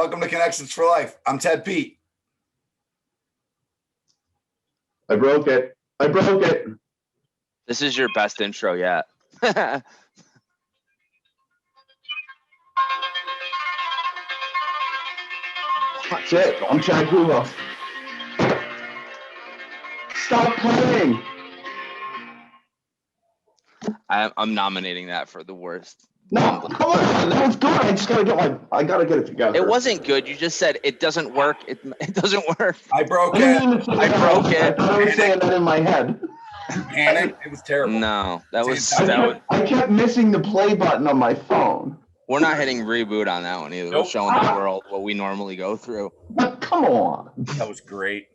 Welcome to Connections for Life. I'm Ted Pete. I broke it. This is your best intro yet. That's it. I'm Chad Groebner. Stop playing. I'm nominating that for the worst. No, come on. That was good. I gotta get it together. It wasn't good. You just said it doesn't work. It doesn't work. I broke I broke it. I thought I was saying that in my head. Panic. It was terrible. No, I kept missing the play button on my phone. We're not hitting reboot on that one either. Nope. We're showing the world what we normally go through. But come on. That was great.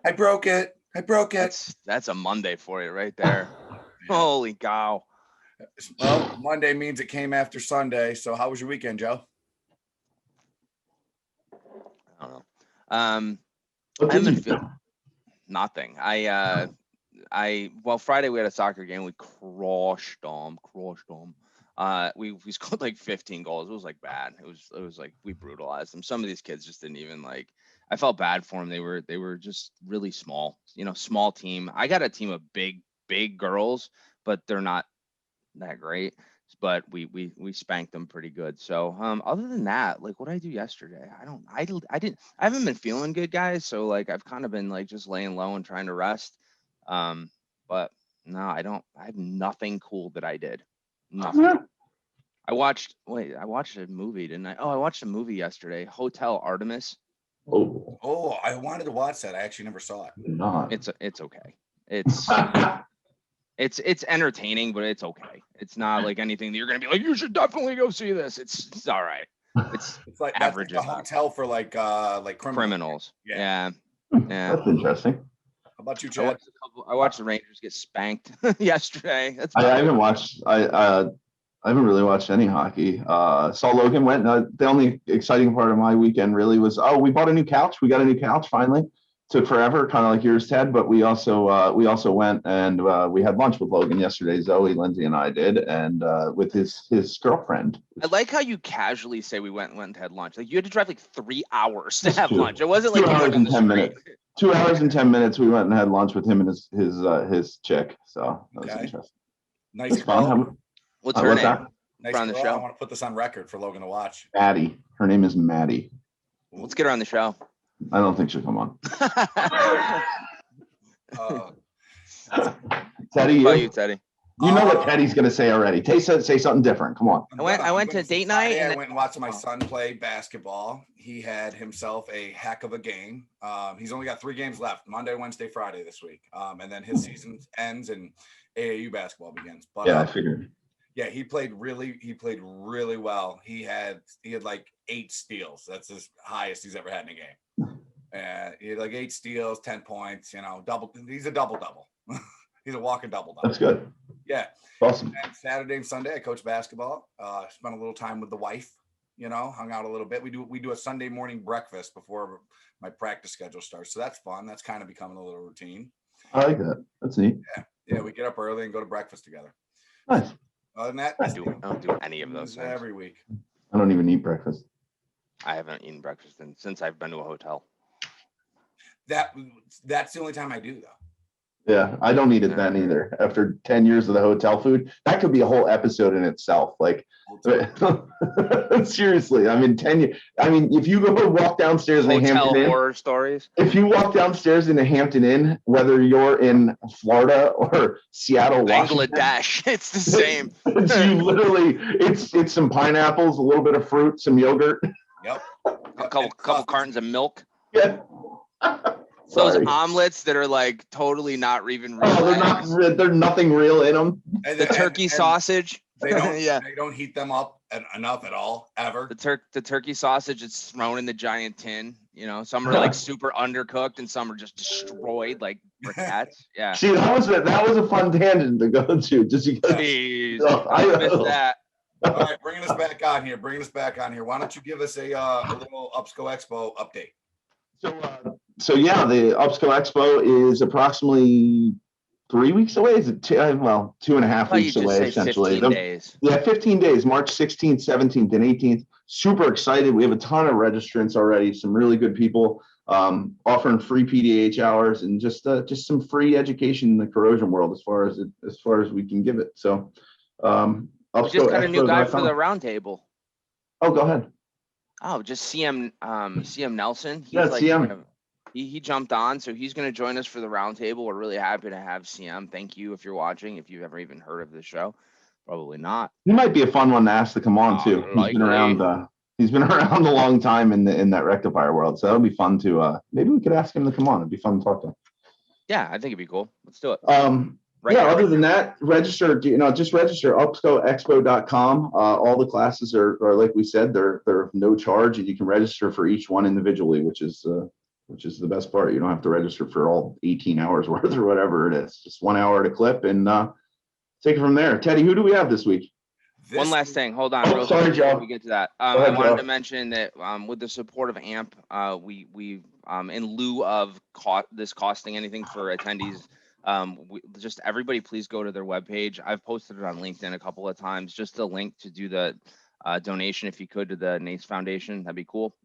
I broke it. That's a Monday for you right there. Holy cow. Well, Monday means it came after Sunday. So how was your weekend, Joe? I don't know. I haven't feeling nothing. Well, Friday we had a soccer game. We crushed them. We scored like 15 goals. It was like bad. It was like we brutalized them. Some of these kids just didn't even like. I felt bad for them. They were just really small. Small team. I got a team of big girls, but they're not that great. But we spanked them pretty good. So other than that, like what did I do yesterday? I haven't been feeling good, guys. So like I've kind of been like just laying low and trying to rest. But no, I have nothing cool that I did. Nothing. I watched a movie, didn't I? Oh, I watched a movie yesterday, Hotel Artemis. Oh, I wanted to watch that. I actually never saw it. It's okay. It's entertaining, but it's okay. It's not like anything that you're gonna be like, you should definitely go see this. It's all right. It's like average. That's like a hotel for like criminals. Yeah. That's interesting. How about you, Chad? I watched the Rangers get spanked yesterday. I haven't watched. I haven't really watched any hockey. Saw Logan went. The only exciting part of my weekend really was, we bought a new couch. We got a new couch finally. Took forever, kind of like yours, Ted. But we also went and we had lunch with Logan yesterday. Zoe, Lindsay, and I did, and with his girlfriend. I like how you casually say we went and had lunch. Like you had to drive like 3 hours to have lunch. It wasn't like 2 hours and 10 minutes. 2 hours and 10 minutes. We went and had lunch with him and his chick. So that was interesting. Nice fun. What's her name? Nice on the show. I want to put this on record for Logan to watch. Maddie. Her name is Maddie. Let's get her on the show. I don't think she'll come on. Teddy, you, Teddy. You know what Teddy's going to say already. Say something different. Come on. I went to date night. I went and watched my son play basketball. He had himself a heck of a game. He's only got 3 games left: Monday, Wednesday, Friday this week, and then his season ends and AAU basketball begins. But I figured. Yeah, he played really well. He had like 8 steals. That's his highest he's ever had in a game. He had like 8 steals, 10 points. Double. He's a double. He's a walking double. That's good. Yeah. Awesome. And Saturday and Sunday, I coached basketball. Spent a little time with the wife. Hung out a little bit. We do a Sunday morning breakfast before my practice schedule starts. So that's fun. That's kind of becoming a little routine. I like that. That's neat. Yeah. We get up early and go to breakfast together. Nice. Other than that, I don't do any of those things. Every week. I don't even eat breakfast. I haven't eaten breakfast since I've been to a hotel. That's the only time I do, though. Yeah, I don't eat it then either. After 10 years of the hotel food, that could be a whole episode in itself. Like, seriously, 10 years. If you go walk downstairs in Hampton Inn, horror stories. If you walk downstairs in the Hampton Inn, whether you're in Florida or Seattle, Bangladesh, it's the same. It's some pineapples, a little bit of fruit, some yogurt. Yep. A couple cartons of milk. Yeah. Those omelets that are like totally not even real. They're nothing real in them. The turkey sausage. They don't. They don't heat them up enough at all ever. The turkey sausage, it's thrown in the giant tin. Some are like super undercooked and some are just destroyed like briquettes. Yeah. See, that was a fun tangent to go to. Just because. Jeez, I missed that. All right, bringing us back on here. Why don't you give us a little UPSCO Expo update? So the UPSCO Expo is approximately 3 weeks away. Is it 2.5 Oh, you weeks just away, say essentially. 15 days. Yeah, 15 days, March 16th, 17th, and 18th. Super excited. We have a ton of registrants already, some really good people offering free PDH hours and just some free education in the corrosion world as far as we can give it. So We just got a new guy for the upscoexpo.com. roundtable. Oh, go ahead. Oh, just CM Nelson. He's Yeah, like CM. he jumped on, so he's going to join us for the roundtable. We're really happy to have CM. Thank you if you're watching. If you've ever even heard of this show, probably not. He might be a fun one to ask to come on too. He's been around. He's been around a long time in that rectifier world, so that'll be fun to. Maybe we could ask him to come on. It'd be fun to talk to him. Yeah, I think it'd be cool. Let's do it. Other than that, register. Just register upscoexpo.com. All the classes are like we said, they're no charge, and you can register for each one individually, which is the best part. You don't have to register for all 18 hours worth or whatever it is. Just 1 hour to clip and take it from there. Teddy, who do we have this week? One last thing. Hold on. Oh, sorry, Joe. Before we get to that, I wanted to mention that with the support of AMP, we in lieu of this costing anything for attendees, just everybody please go to their webpage. I've posted it on LinkedIn a couple of times. Just a link to do the donation if you could to the NACE Foundation. That'd be cool.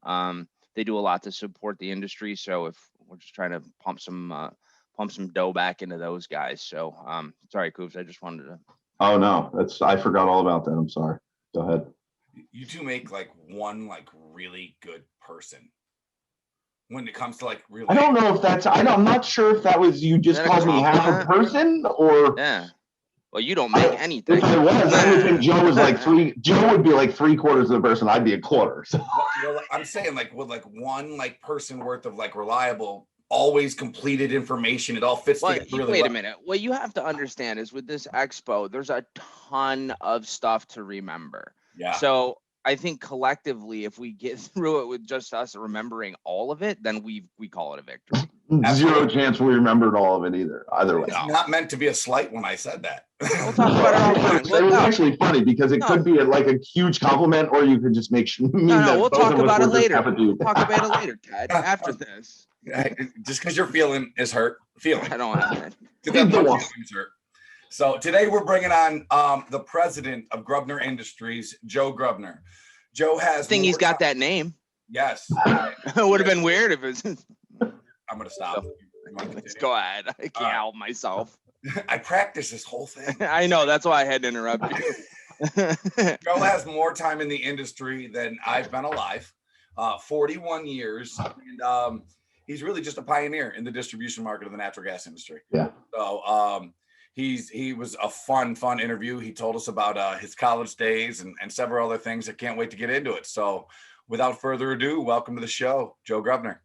They do a lot to support the industry, so if we're just trying to pump some dough back into those guys. So sorry, Coops, I just wanted to. Oh no, I forgot all about that. I'm sorry. Go ahead. You two make like one really good person when it comes to really. I don't know if I'm not sure if that was you just called me half a person or. Yeah. Well, you don't make anything. If it was, I would think Joe was Joe would be like 3/4 of the person. I'd be a quarter. So. Well, I'm saying with one person worth of reliable, always completed information, it all fits together really wait well. a minute. What you have to understand is with this expo, there's a ton of stuff to remember. Yeah. So I think collectively, if we get through it with just us remembering all of it, then we call it a victory. Zero chance we remembered all of it either. Either way. It's not meant to be a slight when I said that. We'll talk about it offline. It was actually funny because it could be a huge compliment, or you could just make sure. We'll talk about it later. We'll talk about it later, Ted. After this. Just because your feeling is hurt. I don't want to. So today we're bringing on the president of Groebner Industries, Joe Groebner. Joe has. He's got that name. Yes. It would have been weird if it was. I'm going to stop. Let's go ahead. I can't help myself. I practiced this whole thing. I know. That's why I had to interrupt you. Joe has more time in the industry than I've been alive. 41 years. And he's really just a pioneer in the distribution market of the natural gas industry. Yeah. So he was a fun interview. He told us about his college days and several other things. I can't wait to get into it. So without further ado, welcome to the show, Joe Groebner.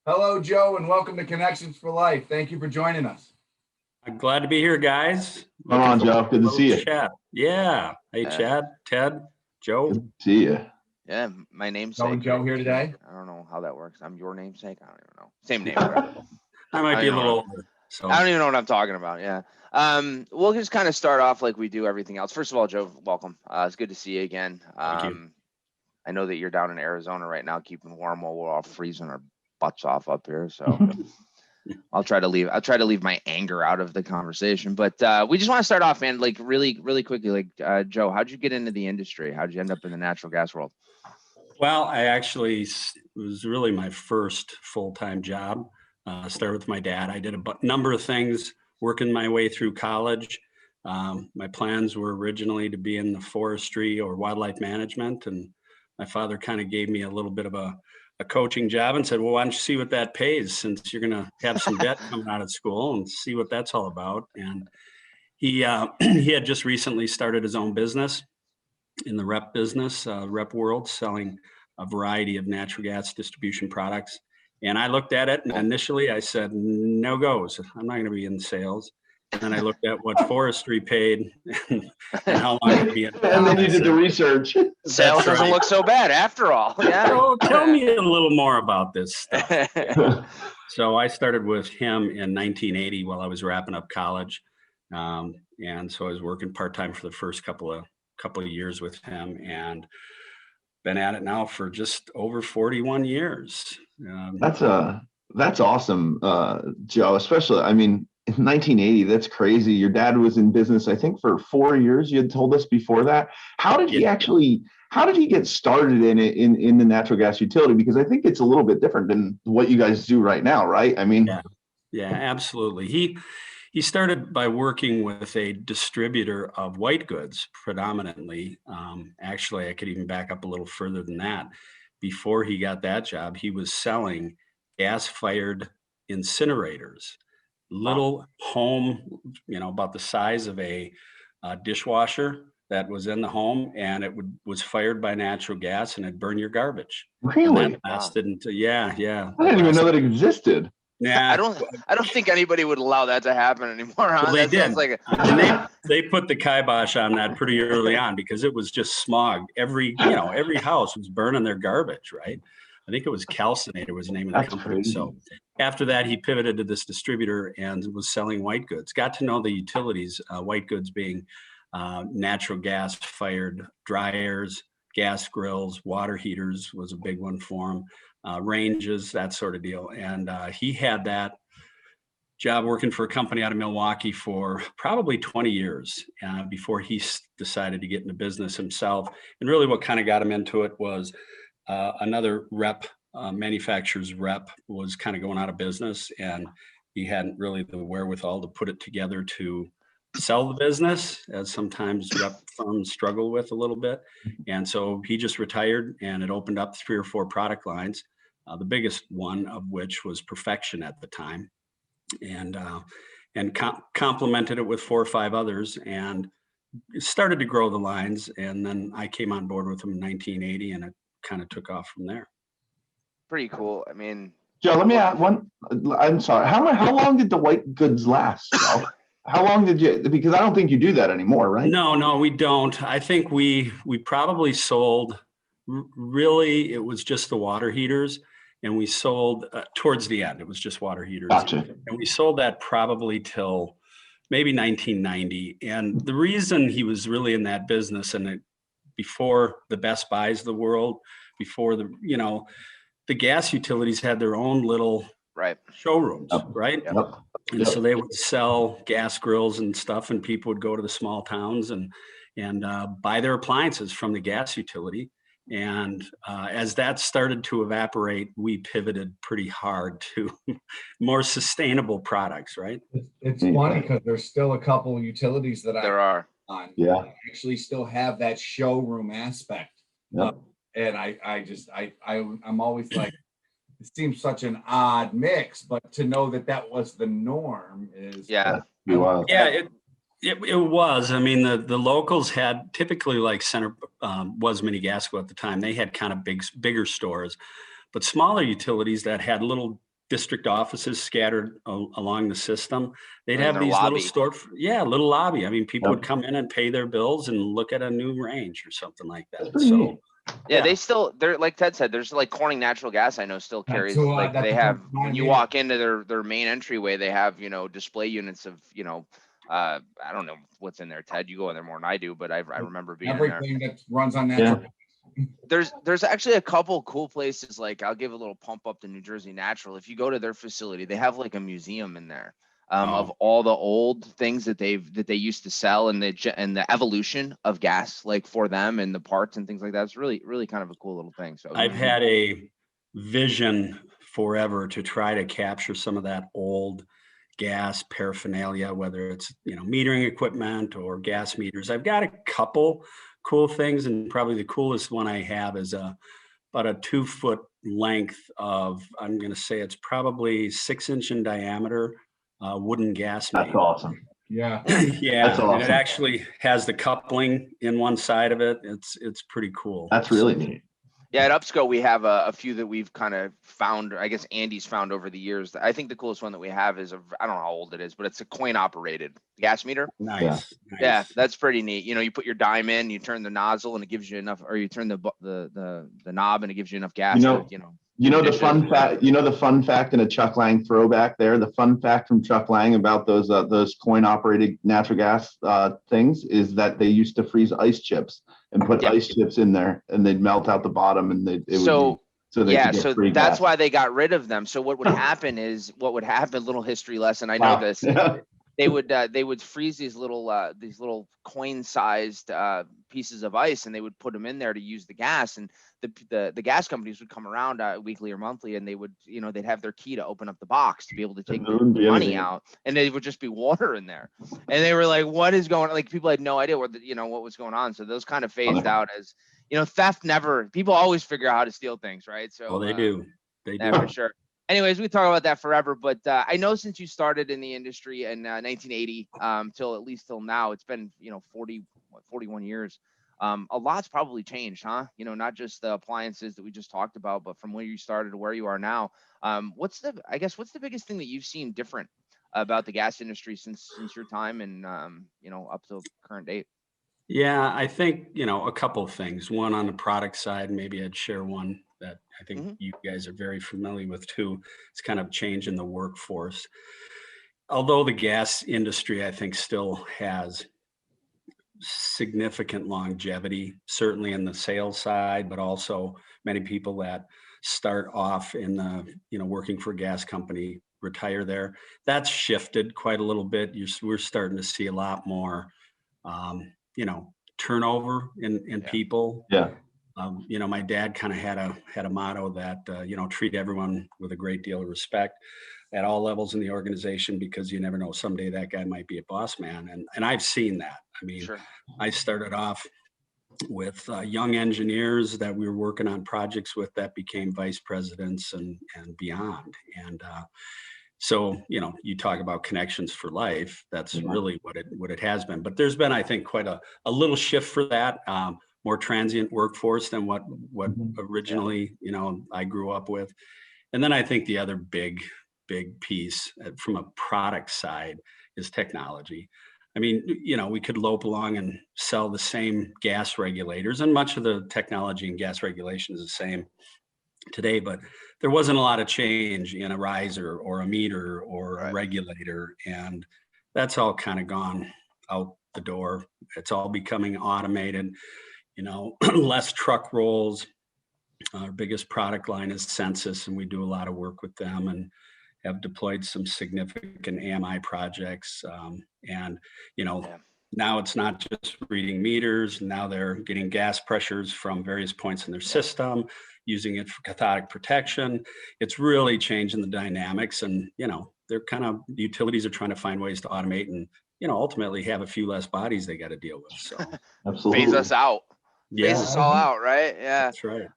Hello, Joe, and welcome to Connections for Life. Thank you for joining us. I'm glad to be here, guys. Come on, Joe. Good to see you. Chad. Yeah. Hey, Chad, Ted, Joe. Good to see you. Yeah, my namesake. Joe here today. I don't know how that works. I'm your namesake. I don't even know. Same name. Right? I might be a little older. So I don't even know what I'm talking about. Yeah. We'll just kind of start off like we do everything else. First of all, Joe, welcome. It's good to see you again. Thank you. I know that you're down in Arizona right now, keeping warm while we're all freezing our butts off up here. So I'll try to leave my anger out of the conversation. But we just want to start off, man, really quickly. Joe, how'd you get into the industry? How'd you end up in the natural gas world? Well, it was really my first full-time job. Started with my dad. I did a number of things working my way through college. My plans were originally to be in the forestry or wildlife management. And my father kind of gave me a little bit of a coaching job and said, well, why don't you see what that pays, since you're going to have some debt coming out of school, and see what that's all about. And he had just recently started his own business in the rep business, rep world, selling a variety of natural gas distribution products. And I looked at it, and initially I said, no goes. I'm not going to be in sales. And then I looked at what forestry paid and how long it'd be. And then you did the research. Sales doesn't look so bad after all. Yeah. So tell me a little more about this stuff. So I started with him in 1980 while I was wrapping up college. And so I was working part-time for the first couple of years with him, and been at it now for just over 41 years. That's awesome, Joe. Especially, I mean, 1980. That's crazy. Your dad was in business, I think, for 4 years. You had told us before that. How did he get started in it in the natural gas utility? Because I think it's a little bit different than what you guys do right now, right? I mean, yeah, absolutely. He started by working with a distributor of white goods predominantly. Actually, I could even back up a little further than that. Before he got that job, he was selling gas-fired incinerators, little home, about the size of a dishwasher that was in the home, and it was fired by natural gas, and it'd burn your garbage. And really? that lasted until yeah. I didn't even know that existed. Yeah, I don't think anybody would allow that to happen anymore. Huh? well, they That did. sounds like And they put the kibosh on that pretty early on because it was just smog. Every house was burning their garbage, right? I think it was Calcinator was the name of the That's company. crazy. So after that, he pivoted to this distributor and was selling white goods. Got to know the utilities, white goods being natural gas fired dryers, gas grills, water heaters was a big one for him. Ranges, that sort of deal. And he had that job working for a company out of Milwaukee for probably 20 years before he decided to get into business himself. And really what kind of got him into it was another manufacturer's rep was kind of going out of business, and he hadn't really the wherewithal to put it together to sell the business, as sometimes rep firms struggle with a little bit. And so he just retired, and it opened up 3 or 4 product lines. The biggest one of which was Perfection at the time, and complemented it with 4 or 5 others, and started to grow the lines. And then I came on board with him in 1980, and it kind of took off from there. pretty cool. I mean, Joe, let me ask one. I'm sorry. How long did the white goods last, Joe? How long did you? Because I don't think you do that anymore, right? No, we don't. I think we probably sold. Really, it was just the water heaters, and we sold towards the end. It was just water heaters, Gotcha. and we sold that probably till maybe 1990. And the reason he was really in that business, and before the Best Buys of the world, before the gas utilities had their own little showrooms, right? Yep. And so they would sell gas grills and stuff, and people would go to the small towns and buy their appliances from the gas utility. And as that started to evaporate, we pivoted pretty hard to more sustainable products, right? It's funny because there's still a couple utilities that there are on Yeah. that actually still have that showroom aspect. Yep. And I'm always like, it seems such an odd mix, but to know that was the norm is yeah. It was. I mean, the locals had typically, like Center was Mini Gasco at the time. They had kind of bigger stores, but smaller utilities that had little district offices scattered along the system. They'd have these lobby. little little lobby. I mean, people would come in and pay their bills and look at a new range or something like that. So. Yeah, they're like Ted said, there's like Corning Natural Gas, I know, still carries they have, when you walk into their main entryway, they have, display units of, I don't know what's in there, Ted, you go in there more than I do, but I remember being everything in there. that runs on natural. There's actually a couple cool places, like I'll give a little pump up to New Jersey Natural. If you go to their facility, they have like a museum in there. Of all the old things that they used to sell, and the evolution of gas, like for them, and the parts and things like that. It's really, really kind of a cool little thing. So I've had a vision forever to try to capture some of that old gas paraphernalia, whether it's metering equipment or gas meters. I've got a couple cool things, and probably the coolest one I have is about a 2-foot length of, I'm going to say it's probably 6-inch in diameter. Wooden gas main. That's awesome. Yeah. Yeah. That's awesome. And it actually has the coupling in one side of it. It's pretty cool. That's really neat. Yeah, at Upsco, we have a few that we've kind of found, I guess Andy's found over the years. I think the coolest one that we have is, I don't know how old it is, but it's a coin operated gas meter. Nice. Yeah, that's pretty neat. You put your dime in, you turn the nozzle and it gives you enough, or you turn the knob and it gives you enough gas. The fun fact. The fun fact in a Chuck Lang throwback there. The fun fact from Chuck Lang about those coin operated natural gas things is that they used to freeze ice chips and put ice chips in there, and they'd melt out the bottom, and it's So they Yeah, could get so free that's gas. why they got rid of them. So what would happen is, little history lesson, I know Wow. this. Yeah. They would freeze these little coin-sized pieces of ice, and they would put them in there to use the gas. And the gas companies would come around weekly or monthly, and they would, they'd have their key to open up the box to be able to take There the wouldn't be money anything. out, and there would just be water in there. And they were like, "What is going on?" Like, people had no idea what was going on. So those kind of phased out as, theft never. People always figure out how to steal things, right? So Oh, they do. They yeah, do. for sure. Anyways, we talk about that forever, but I know since you started in the industry in 1980 till now, it's been 41 years. A lot's probably changed, huh? Not just the appliances that we just talked about, but from where you started to where you are now. What's the biggest thing that you've seen different about the gas industry since your time and up to current date? Yeah, I think, a couple of things. One, on the product side, maybe I'd share one that I think Mhm. you guys are very familiar with too. It's kind of change in the workforce. Although the gas industry, I think, still has significant longevity, certainly in the sales side, but also many people that start off in the, working for a gas company, retire there. That's shifted quite a little bit. We're starting to see a lot more, turnover in Yeah. people. Yeah. My dad kind of had a motto that, treat everyone with a great deal of respect at all levels in the organization, because you never know, someday that guy might be a boss man. And I've seen that. I mean, Sure. I started off with young engineers that we were working on projects with that became vice presidents and beyond. And so, you talk about connections for life. That's really what it has been. But there's been, I think, quite a little shift for that. More transient workforce than what originally, I grew up with. And then I think the other big piece from a product side is technology. I mean, we could lope along and sell the same gas regulators, and much of the technology and gas regulation is the same today, but there wasn't a lot of change in a riser or a meter or a Right. regulator. And that's all kind of gone out the door. It's all becoming automated, less truck rolls. Our biggest product line is Census, and we do a lot of work with them and have deployed some significant AMI projects. And, Yeah. now it's not just reading meters. Now they're getting gas pressures from various points in their system, using it for cathodic protection. It's really changing the dynamics. And, they're the utilities are trying to find ways to automate and, ultimately have a few less bodies they got to deal with. So Absolutely. Phase us out. Phase yeah, us all out, right? Yeah. that's right.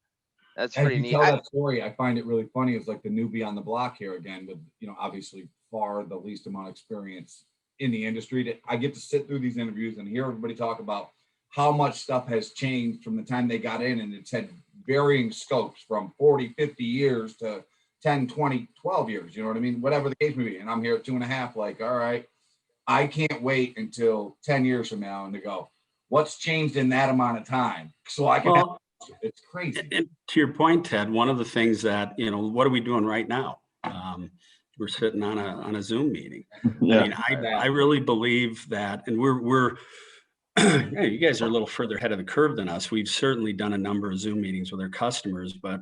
That's As pretty you neat. tell that story, I find it really funny. It's like the newbie on the block here again, with obviously far the least amount of experience in the industry. That I get to sit through these interviews and hear everybody talk about how much stuff has changed from the time they got in, and it's had varying scopes from 40, 50 years to 10, 20, 12 years. You know what I mean? Whatever the case may be. And I'm here at 2.5, like, all right, I can't wait until 10 years from now and to go, what's changed in that amount of time? So I can. Well, It's crazy. and to your point, Ted, one of the things that, what are we doing right now? We're sitting on a Zoom meeting. Yeah. I mean, I really believe that, and we're you guys are a little further ahead of the curve than us. We've certainly done a number of Zoom meetings with our customers, but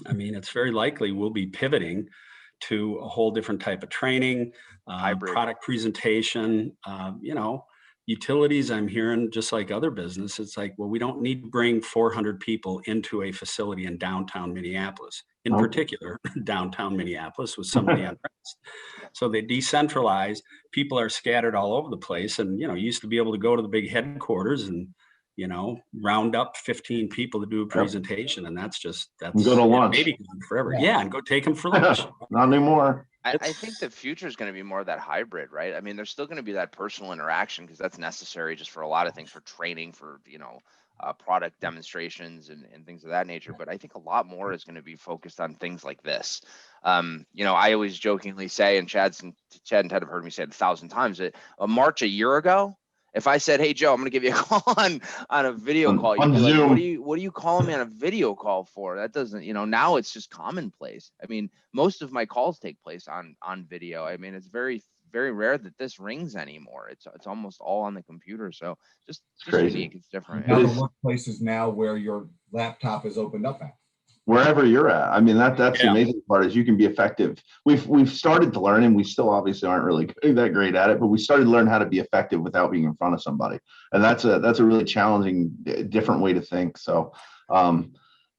I mean, it's very likely we'll be pivoting to a whole different type of training, Hybrid. product presentation, utilities. I'm hearing, just like other business, it's like, well, we don't need to bring 400 people into a facility in downtown Minneapolis, in particular, downtown Minneapolis with some of the unrest. So they decentralize. People are scattered all over the place. And, you used to be able to go to the big headquarters and, round up 15 people to do a presentation. And that's And go to lunch. maybe gone forever. Yeah. And go take them for lunch. Not anymore. I think the future is going to be more of that hybrid, right? I mean, there's still going to be that personal interaction because that's necessary just for a lot of things, for training, for, product demonstrations and things of that nature. But I think a lot more is going to be focused on things like this. I always jokingly say, and Chad and Ted have heard me say it 1,000 times, that March a year ago, if I said, "Hey Joe, I'm going to give you a call on a video call," you'd be like, Zoom. what are you calling me on a video call for? That doesn't, now it's just commonplace. I mean, most of my calls take place on video. I mean, it's very, very rare that this rings anymore. It's almost all on the computer. So just crazy. unique. It's different. Now It the is. workplace is now where your laptop is opened up at. wherever you're at. I mean, that's the Yeah. amazing part is you can be effective. We've started to learn, and we still obviously aren't really that great at it, but we started to learn how to be effective without being in front of somebody. And that's a really challenging, different way to think. So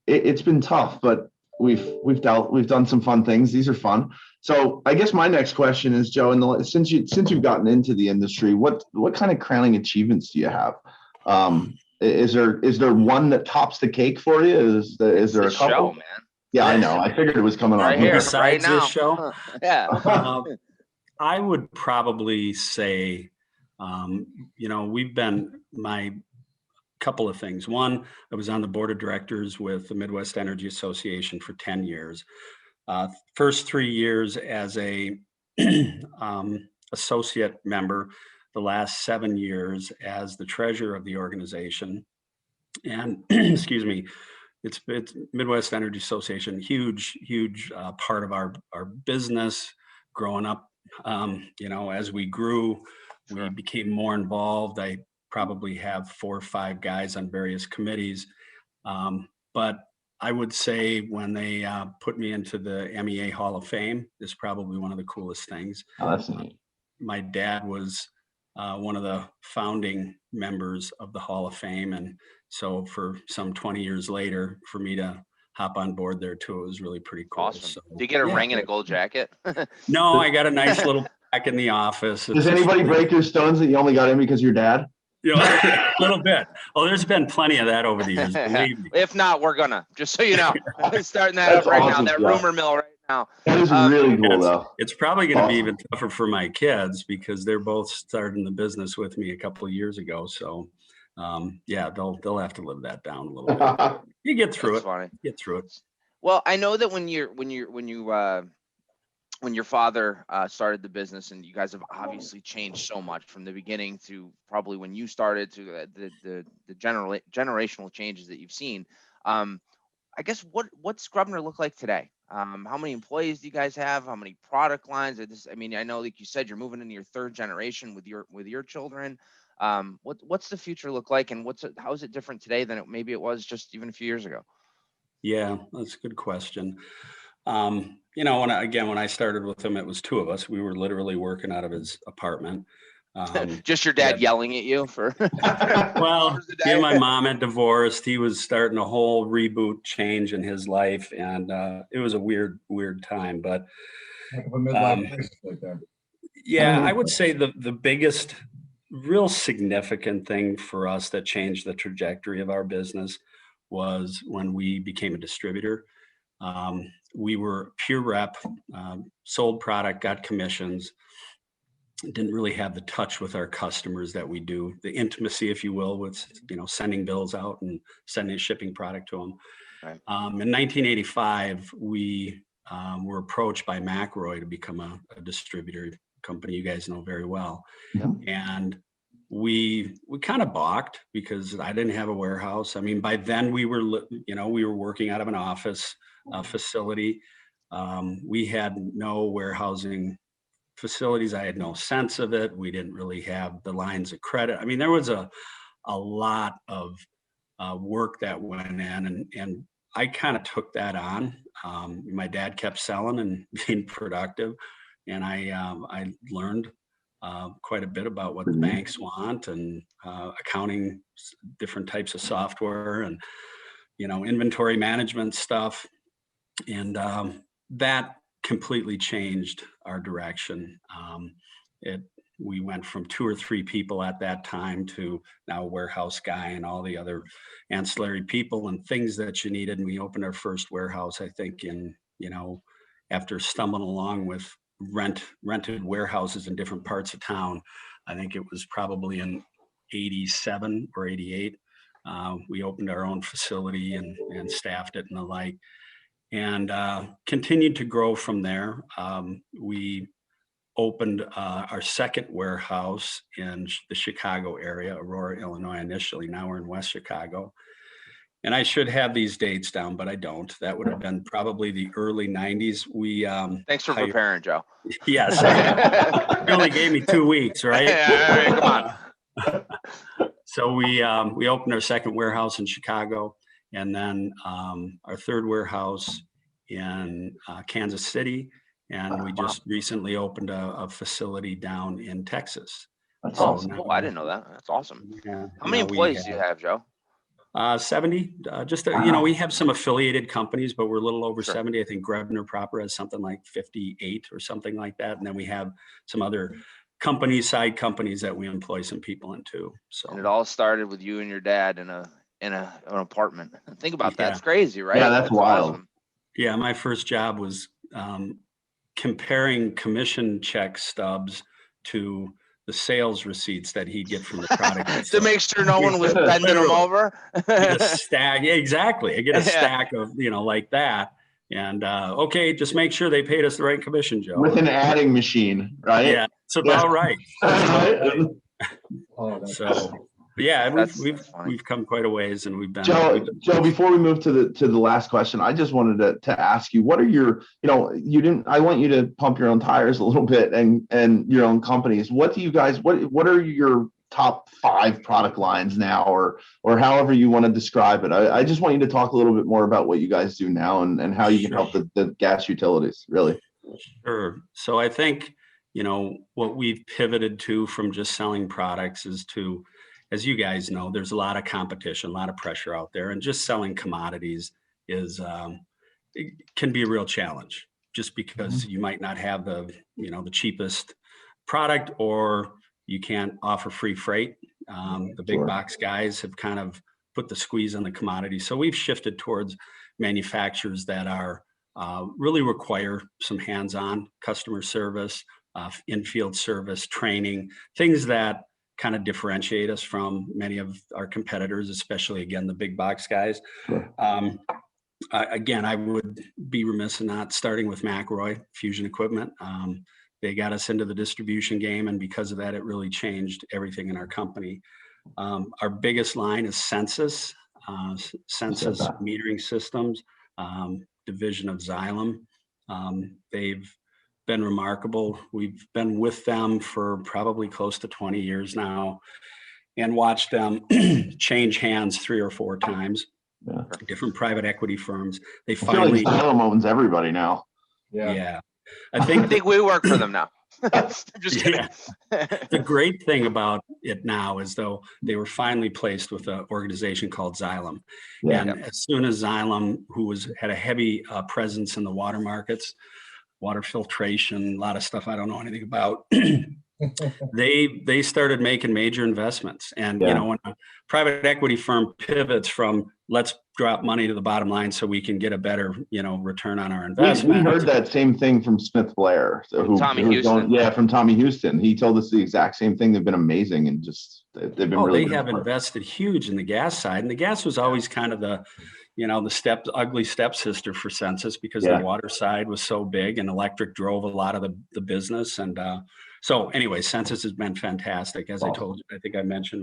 it's been tough, but we've done some fun things. These are fun. So I guess my next question is, Joe, since you've gotten into the industry, what kind of crowning achievements do you have? Is there one that tops the cake for you? Is there a couple? Show, man. Yeah, I know. I figured it was coming on Right here, here. right Besides now. this show? Yeah. I would probably say, we've been my couple of things. One, I was on the board of directors with the Midwest Energy Association for 10 years. First 3 years as a associate member, the last 7 years as the treasurer of the organization. And excuse me, it's Midwest Energy Association, huge part of our business. Growing up, as we grew, we became more involved. I probably have 4 or 5 guys on various committees, but I would say when they put me into the MEA Hall of Fame is probably one of the coolest things. Oh, that's neat. My dad was one of the founding members of the Hall of Fame. And so for some 20 years later, for me to hop on board there too, it was really pretty cool. Awesome. So, Do you get a ring and a gold jacket? No, I got a nice little back in the office. Does anybody break your stones that you only got in because you're dad? A little bit. Oh, there's been plenty of that over the years. Believe me. If not, we're gonna, just so you know, starting that That's up right awesome, now, that yeah. rumor mill right now. That is really cool, though. It's probably going to be Awesome. even tougher for my kids because they're both starting the business with me a couple of years ago. So, they'll have to live that down a little bit. You get through That's it. funny. Get through it. Well, I know that when your father started the business, and you guys have obviously changed so much from the beginning to probably when you started to the generational changes that you've seen. I guess what's Groebner look like today? How many employees do you guys have? How many product lines? I know, like you said, you're moving into your 3rd generation with your children. What's the future look like, and how is it different today than maybe it was just even a few years ago? Yeah, that's a good question. When I started with him, it was 2 of us. We were literally working out of his apartment. Just your dad yelling at you for well, he and my mom had divorced. He was starting a whole reboot change in his life, and it was a weird time. But I would say the biggest real significant thing for us that changed the trajectory of our business was when we became a distributor. We were pure rep, sold product, got commissions, didn't really have the touch with our customers that we do, the intimacy, if you will, with sending bills out and shipping product to them. Right. In 1985, we were approached by McRoy to become a distributor company you guys know very well. Yeah. And we kind of balked because I didn't have a warehouse. I mean, by then we were working out of an office facility. We had no warehousing facilities. I had no sense of it. We didn't really have the lines of credit. I mean, there was a lot of work that went in, and I kind of took that on. My dad kept selling and being productive, and I learned quite a bit about what the banks want and accounting, different types of software, and inventory management stuff, and that completely changed our direction. We went from 2 or 3 people at that time to now a warehouse guy and all the other ancillary people and things that you needed. And we opened our first warehouse, I think, after stumbling along with rented warehouses in different parts of town. I think it was probably in 87 or 88. We opened our own facility and staffed it and the like, and continued to grow from there. We opened our second warehouse in the Chicago area, Aurora, Illinois, initially. Now we're in West Chicago. And I should have these dates down, but I don't. That would have been probably the early 90s. Thanks for preparing, Joe. Yes. You only gave me 2 weeks, right? Yeah, come on. So we opened our second warehouse in Chicago, and then our third warehouse in Kansas City. And we just recently opened a facility down in Texas. That's Oh, awesome. cool. I didn't know that. That's awesome. Yeah, How many now we employees do you have, Joe? 70, just, Wow. we have some affiliated companies, but we're a little over Sure. 70. I think Groebner proper has something like 58 or something like that. And then we have some other companies, side companies that we employ some people into. And it So, all started with you and your dad in an apartment. Think about that. Yeah. It's crazy, right? Yeah, that's wild. Awesome. yeah, my first job was comparing commission check stubs to the sales receipts that he'd get from the product. To make sure no one was bending them Literally. over. Get a stack. Yeah, exactly. I get a Yeah. stack of, like that. And okay, just make sure they paid us the right commission, Joe. With an adding machine, right? Yeah, it's about right. Right? So yeah, That's funny. we've come quite a ways, and we've been. Joe, before we move to the last question, I just wanted to ask you, what are your, I want you to pump your own tires a little bit and your own companies. What do you guys, what are your top 5 product lines now, or however you want to describe it? I just want you to talk a little bit more about what you guys do now and how you can help the gas utilities, really. Sure. So I think, what we've pivoted to from just selling products is to, as you guys know, there's a lot of competition, a lot of pressure out there, and just selling commodities is, it can be a real challenge, just because you might not have the cheapest product, or you can't offer free freight. The big Sure. box guys have kind of put the squeeze on the commodity. So we've shifted towards manufacturers that are really require some hands-on customer service, in-field service, training, things that kind of differentiate us from many of our competitors, especially, again, the big box guys. Sure. Again, I would be remiss in not starting with McElroy Fusion Equipment. They got us into the distribution game, and because of that, it really changed everything in our company. Our biggest line is Census metering systems, division of Xylem. They've been remarkable. We've been with them for probably close to 20 years now, and watched them change hands 3 or 4 times. Yeah. Different private equity firms. They I feel finally, like Xylem owns everybody now. yeah. I I think think we work for them now. I'm just kidding. the great thing about it now is, though, they were finally placed with an organization called Xylem. Yeah. And as soon as Xylem, who had a heavy presence in the water markets, water filtration, a lot of stuff I don't know anything about, they started making major investments. And Yeah. when a private equity firm pivots from let's drop money to the bottom line so we can get a better return on our We investment. heard that same thing from Smith Blair, Tommy Houston. from Tommy Houston. He told us the exact same thing. They've been amazing, and just they've been really. They have invested huge in the gas side, and the gas was always kind of the ugly stepsister for Census, because Yeah. the water side was so big, and electric drove a lot of the business. And so anyway, Census has been fantastic. As I told you, I think I mentioned,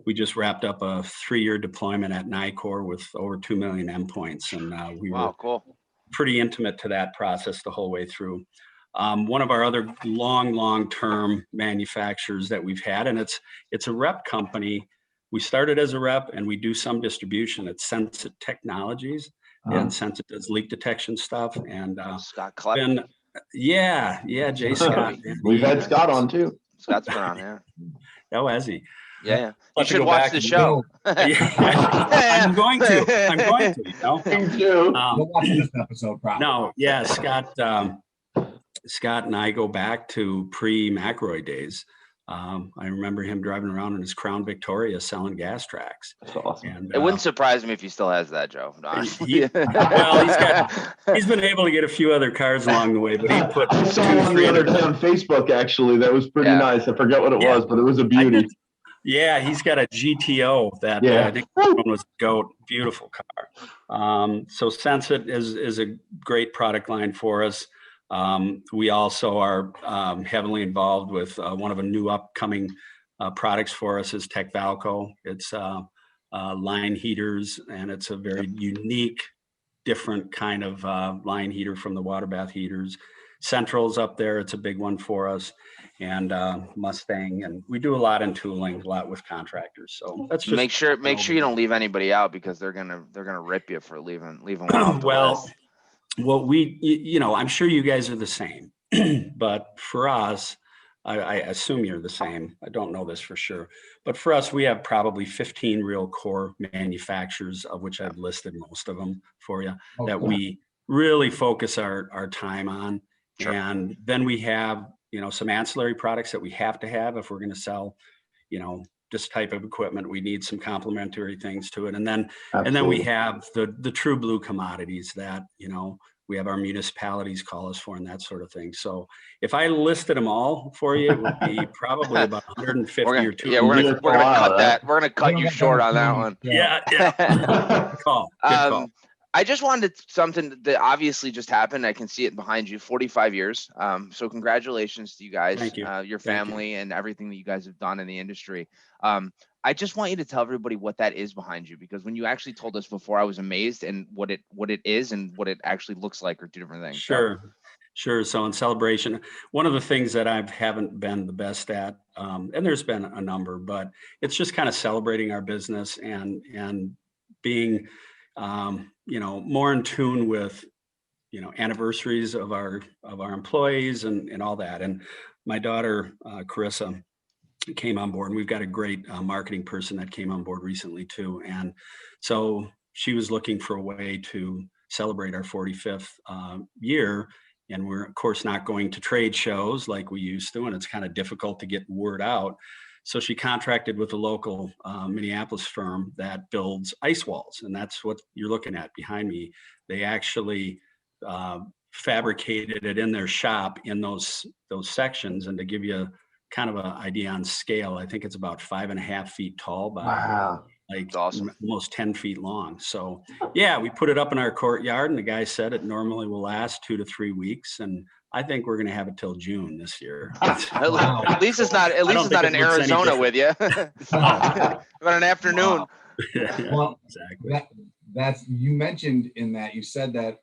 we just wrapped up a 3-year deployment at NICOR with over 2 million endpoints, and we were Cool. pretty intimate to that process the whole way through. One of our other long-term manufacturers that we've had, and it's a rep company. We started as a rep, and we do some distribution. It's Sensit Technologies, and Sensit does leak detection stuff. And Scott Klepp. Jay Scott. We've had Scott on too. Scott's been on, yeah. Oh, has he? Yeah. I'll You have to should go watch back the and show. I'm going to. Me too. We'll watch this episode probably. No, yeah, Scott and I go back to pre-McElroy days. I remember him driving around in his Crown Victoria selling gas tracks. That's awesome. And It wouldn't surprise me if he still has that, Joe. he's been able to get a few other cars along the way, but he put I saw one the other day on Facebook, actually. That was pretty nice. I forget what it was, but it was a beauty. Yeah, he's got a GTO that I think one was GOAT. Beautiful car. So Sensit is a great product line for us. We also are heavily involved with one of the new upcoming products for us is TechValco. It's line heaters, and it's a very unique, different kind of line heater from the water bath heaters. Central's up there. It's a big one for us. And Mustang, and we do a lot in tooling, a lot with contractors. So that's just Make sure you don't leave anybody out, because they're gonna rip you for leaving one off the list. Well, I'm sure you guys are the same, but for us, I assume you're the same. I don't know this for sure, but for us, we have probably 15 real core manufacturers, of which I've listed most of them for you, that we really focus our time on. Sure. And then we have, some ancillary products that we have to have if we're going to sell, this type of equipment. We need some complementary things to it. And then we have the true blue commodities that, we have our municipalities call us for and that sort of thing. So if I listed them all for you, it would be probably about 150 or 200. Yeah, we're gonna cut that. We're gonna cut you short on that one. Yeah. Good call. I just wanted something that obviously just happened. I can see it behind you, 45 years. So congratulations to you guys, Thank you. Your family, and everything that you guys have done in the industry. I just want you to tell everybody what that is behind you, because when you actually told us before, I was amazed, and what it is and what it actually looks like are two different things. Sure. So in celebration, one of the things that I haven't been the best at, and there's been a number, but it's just kind of celebrating our business and being, more in tune with, anniversaries of our employees and all that. And my daughter, Carissa, came on board, and we've got a great marketing person that came on board recently too. And so she was looking for a way to celebrate our 45th year. And we're of course not going to trade shows like we used to, and it's kind of difficult to get word out. So she contracted with a local Minneapolis firm that builds ice walls. And that's what you're looking at behind me. They actually fabricated it in their shop in those sections. And to give you kind of an idea on scale, I think it's about 5.5 feet tall by awesome. Almost 10 feet long. So yeah, we put it up in our courtyard, and the guy said it normally will last 2 to 3 weeks. And I think we're going to have it till June this year. At least it's not in Arizona with you. About an afternoon. Well, Exactly. That's you mentioned in that you said that,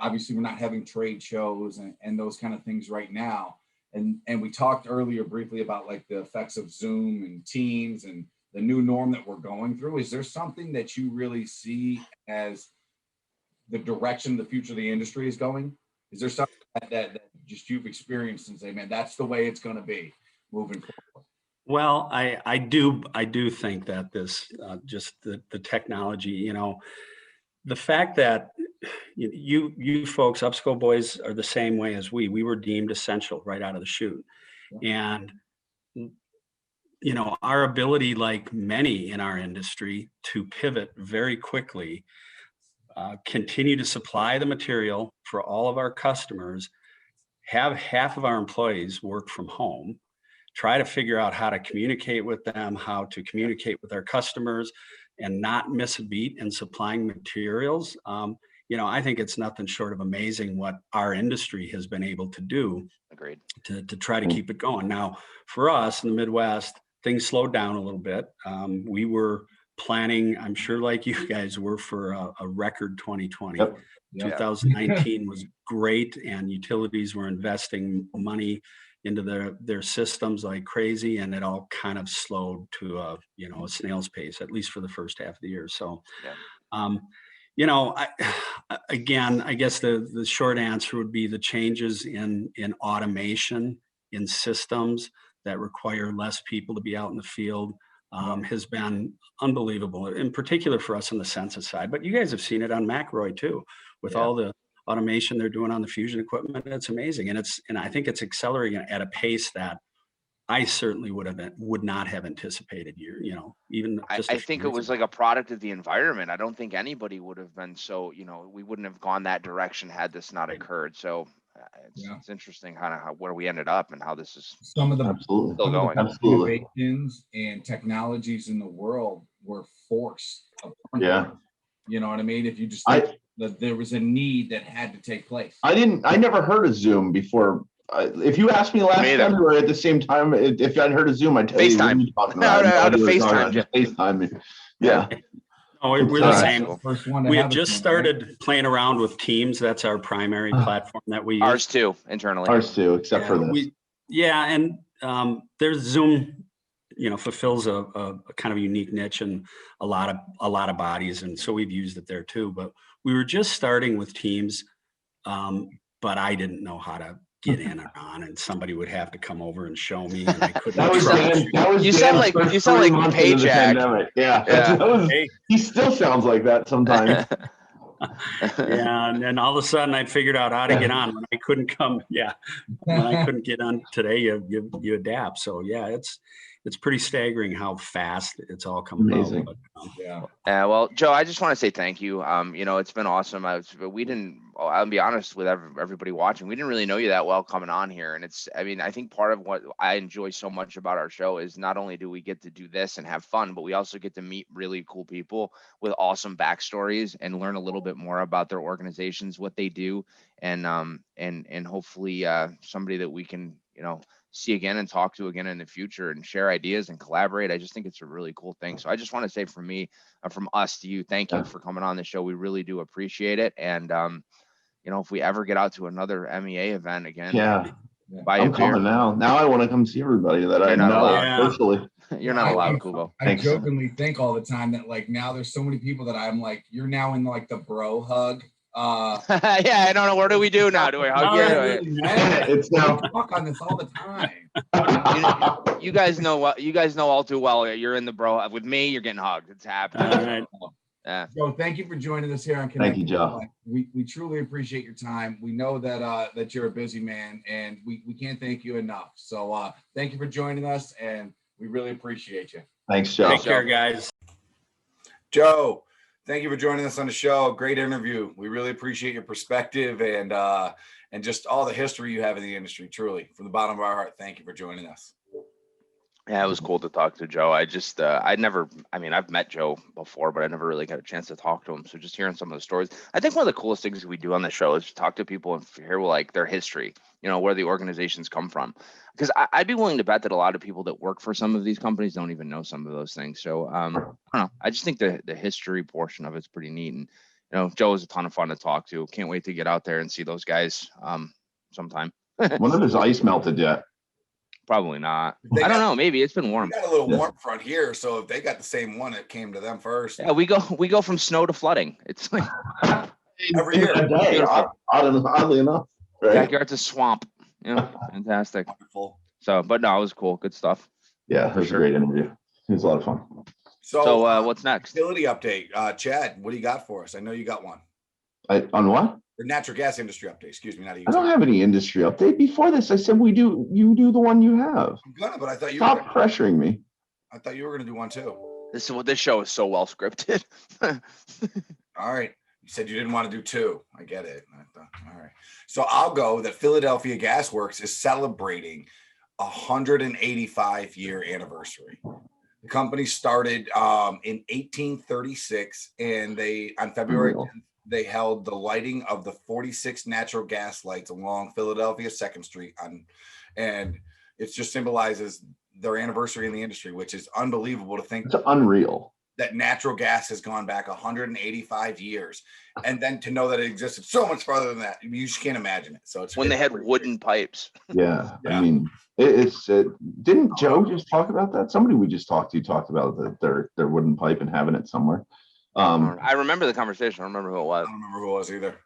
obviously we're not having trade shows and those kind of things right now. And we talked earlier briefly about like the effects of Zoom and Teams and the new norm that we're going through. Is there something that you really see as the direction the future of the industry is going? Is there something that just you've experienced and say, man, that's the way it's going to be moving forward? Well, I do think that this just the technology, the fact that you folks, Upsco boys, are the same way as we were deemed essential right out of the chute. And, our ability, like many in our industry, to pivot very quickly, continue to supply the material for all of our customers, have half of our employees work from home, try to figure out how to communicate with them, how to communicate with our customers, and not miss a beat in supplying materials. I think it's nothing short of amazing what our industry has been able to do. Agreed. To try to keep it going. Now, for us in the Midwest, things slowed down a little bit. We were planning, I'm sure like you guys were, for a record 2020. Yep. 2019 was great, and utilities were investing money into their systems like crazy, and it all kind of slowed to a snail's pace, at least for the first half of the year. So, I guess the short answer would be the changes in automation, in systems that require less people to be out in the field, has been unbelievable, in particular for us on the census side. But you guys have seen it on McRoy too, with all the automation they're doing on the fusion equipment. It's amazing, and I think it's accelerating at a pace that I certainly would not have anticipated. Even just I think it was like a product of the environment. I don't think anybody would have been so, we wouldn't have gone that direction had this not occurred. So it's interesting kind of where we ended up and how this is some of the still going. innovations and technologies in the world were forced upon them. You know what I mean? If you just think that there was a need that had to take place. I never heard of Zoom before. If you asked me last February at the same time, if I'd heard of Zoom, I'd tell FaceTime. you. FaceTime. FaceTime. FaceTime. Yeah. we're the Alright. same. First one to We have have a just team, started playing around with Teams. That's our primary platform that we use. Ours too, internally. Ours too, except for this. And there's Zoom, fulfills a kind of unique niche and a lot of bodies, and so we've used it there too. But we were just starting with Teams, but I didn't know how to get in or on, and somebody would have to come over and show me, and I couldn't. That was Dan. That was You Dan's sound like- first you sound 3 like months into the Payjack. pandemic. Yeah, Yeah. that was. Hey. He still sounds like that sometimes. Yeah, and then all of a sudden I figured out how to get on when I couldn't come. Yeah, when I couldn't get on today, you adapt. So yeah, it's pretty staggering how fast it's all come Amazing. about. But, Yeah. Well, Joe, I just want to say thank you. It's been awesome. I'll be honest with everybody watching, we didn't really know you that well coming on here. And I think part of what I enjoy so much about our show is not only do we get to do this and have fun, but we also get to meet really cool people with awesome backstories and learn a little bit more about their organizations, what they do, and hopefully somebody that we can, see again and talk to again in the future and share ideas and collaborate. I just think it's a really cool thing. So I just want to say from us to you, thank you for coming on the show. We really do appreciate it. And, if we ever get out to another MEA event again, buy I'm a beer. coming now. Now I want to come see everybody that I not know allowed. personally. You're not allowed, Kubo. I Thanks. jokingly think all the time that like now there's so many people that I'm like, you're now in like the bro hug. Yeah, I don't know. What do we do now? Do we hug you? It's now. Talk on this all the time. You guys know what? You guys know all too well. You're in the bro. With me, you're getting hugged. It's happening. All right. Yeah. Joe, thank you for joining us here on Connect. Thank you, Joe. We truly appreciate your time. We know that you're a busy man, and we can't thank you enough. So thank you for joining us, and we really appreciate you. Thanks, Joe. Take care, guys. Joe, thank you for joining us on the show. Great interview. We really appreciate your perspective and just all the history you have in the industry. Truly, from the bottom of our heart, thank you for joining us. Yeah, it was cool to talk to Joe. I've met Joe before, but I never really got a chance to talk to him. So just hearing some of the stories, I think one of the coolest things we do on the show is talk to people and hear like their history, where the organizations come from. Because I'd be willing to bet that a lot of people that work for some of these companies don't even know some of those things. So I don't know. I just think the history portion of it's pretty neat. And Joe is a ton of fun to talk to. Can't wait to get out there and see those guys sometime. One of his ice melted yet. Probably not. I don't know. Maybe it's been warm. We got a little warm front here, so if they got the same one, it came to them first. Yeah, we go from snow to flooding. It's like Every year. Oddly enough. Right? backyard's a swamp. Fantastic. Wonderful. So, but no, it was cool. Good stuff. Yeah, it was a great interview. It was a lot of fun. So what's next? Utility update. Chad, what do you got for us? I know you got one. On what? The natural gas industry update. Excuse me, not a I don't have any industry update. Before this, I said you do the one you have. I'm gonna, but I thought you Stop pressuring me. I thought you were gonna do one too. This show is so well scripted. All right. You said you didn't want to do two. I get it. All right. So I'll go that Philadelphia Gas Works is celebrating 185-year anniversary. The company started in 1836, and on February 10th, they held the lighting of the 46 natural gas lights along Philadelphia 2nd Street, and it just symbolizes their anniversary in the industry, which is unbelievable to think. It's unreal that natural gas has gone back 185 years, and then to know that it existed so much farther than that, you just can't imagine it. So it's when they had wooden pipes. Yeah. I mean, didn't Joe just talk about that? Somebody we just talked to talked about their wooden pipe and having it somewhere. I remember the conversation. I don't remember who it was. I don't remember who it was either.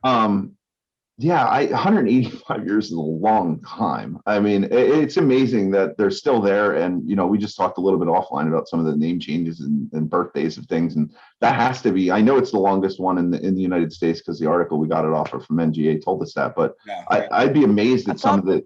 185 years is a long time. I mean, it's amazing that they're still there. And, we just talked a little bit offline about some of the name changes and birthdays of things. And that has to be, I know it's the longest one in the United States because the article we got it off of from NGA told us that, but Yeah. I'd be amazed at some of the.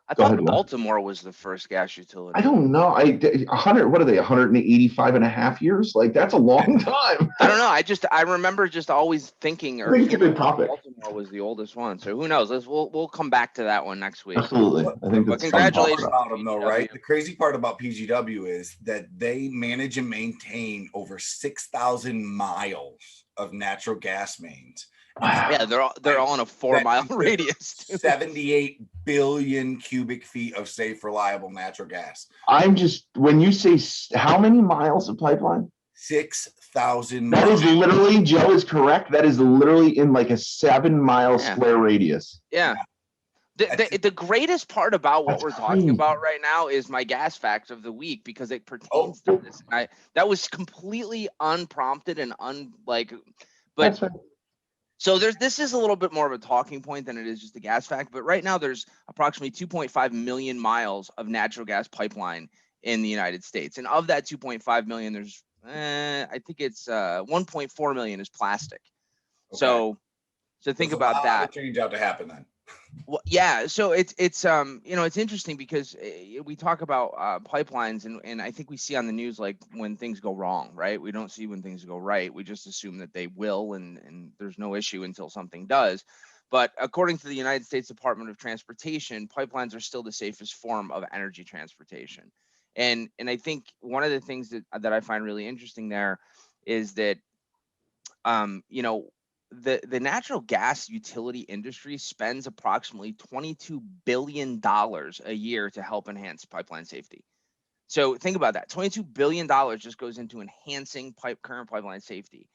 I Go thought ahead, Baltimore was the first gas utility. I don't know. 185 and a half years? Like, that's a long time. I don't know. I remember just always thinking I think it's a good topic. Baltimore was the oldest one. So who knows? We'll come back to that one next week. Absolutely. I think that's congratulations about them though, right? PGW. The crazy part about PGW is that they manage and maintain over 6,000 miles of natural gas mains. Yeah, they're all in a 4-mile radius. 78 billion cubic feet of safe, reliable natural gas. when you say how many miles of pipeline? 6,000 That is miles. literally, Joe is correct. That is literally in like a 7-mile Yeah. square radius. Yeah. The greatest part about what That's we're talking crazy. about right now is my gas fact of the week, because it pertains to this. That was completely unprompted and but That's right. so this is a little bit more of a talking point than it is just a gas fact. But right now there's approximately 2.5 million miles of natural gas pipeline in the United States, and of that 2.5 million, there's I think it's 1.4 million is plastic. Okay. So think There's about a lot that. of change out to happen then. Well, yeah. So it's it's interesting because we talk about pipelines, and I think we see on the news like when things go wrong, right? We don't see when things go right. We just assume that they will, and there's no issue until something does. But according to the United States Department of Transportation, pipelines are still the safest form of energy transportation. And I think one of the things that I find really interesting there is that the natural gas utility industry spends approximately $22 billion a year to help enhance pipeline safety. So think about that. $22 billion just goes into enhancing current pipeline safety.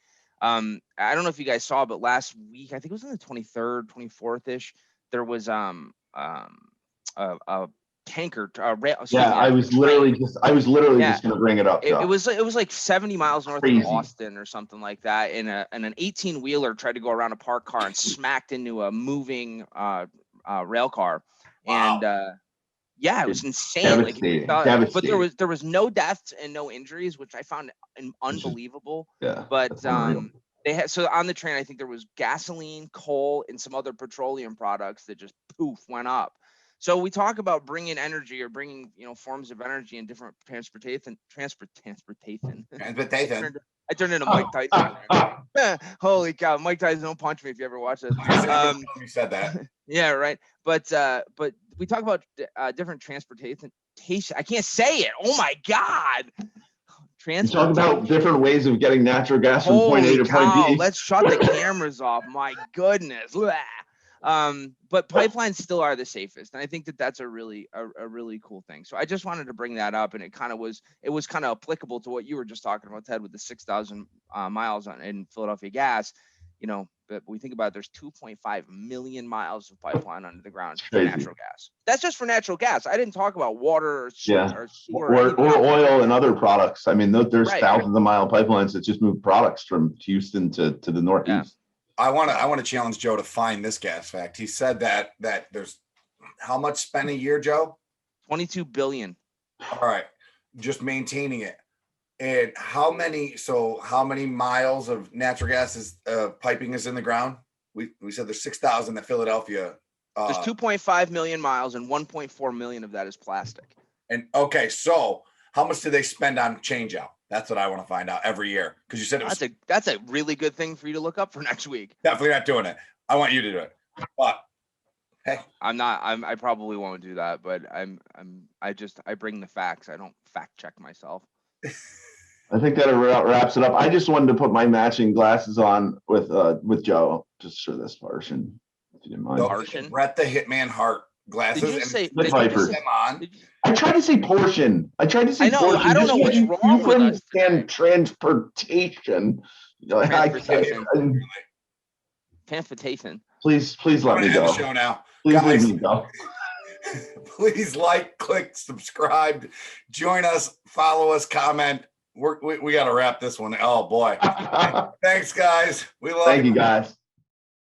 I don't know if you guys saw, but last week, I think it was on the 23rd, 24th-ish, there was a tanker, I was literally just going to bring it up. It was like 70 miles north Crazy. of Austin or something like that, and an 18-wheeler tried to go around a parked car and smacked into a moving rail car. Wow. And yeah, it was insane. Like, but there was no deaths and no injuries, which I found unbelievable. Yeah. But they had, so on the train, I think there was gasoline, coal, and some other petroleum products that just poof went up. So we talk about bringing energy or bringing forms of energy in different transportation. I turned into Mike Tyson. Holy cow, Mike Tyson, don't punch me if you ever watch this. You said that. Yeah, right. But we talk about different transportation. I can't say it. Oh my God. You talk about different ways of getting natural gas from point A to point B. Let's shut the cameras off. My goodness. But pipelines still are the safest, and I think that's a really cool thing. So I just wanted to bring that up, and it was kind of applicable to what you were just talking about, Ted, with the 6,000 miles in Philadelphia gas. But we think about it, there's 2.5 million miles of pipeline under the ground for natural gas. That's just for natural gas. I didn't talk about water or sewer or oil and other products. I mean, there's thousands of mile pipelines that just move products from Houston to the Northeast. Yeah. I want to challenge Joe to find this gas fact. He said that there's how much spent a year, Joe? 22 billion. All right, just maintaining it. And how many miles of natural gas is piping is in the ground? We said there's 6,000 at Philadelphia. There's 2.5 million miles, and 1.4 million of that is plastic. And okay, so how much do they spend on change out? That's what I want to find out every year, because you said that's a really good thing for you to look up for next week. Definitely not doing it. I want you to do it. But hey, I probably won't do that, but I bring the facts. I don't fact check myself. I think that wraps it up. I just wanted to put my matching glasses on with Joe, just for this portion, if you didn't mind. Brett the Hitman Hart glasses. Did you say Vipers? On. I tried to say portion. I know. Portion. I don't know what's wrong with us today. Transportation. Transportation. Please let me go. The show now. Please Guys, let me go. Please like, click, subscribe, join us, follow us, comment. We got to wrap this one. Oh boy. Thanks, guys. We love Thank you, guys.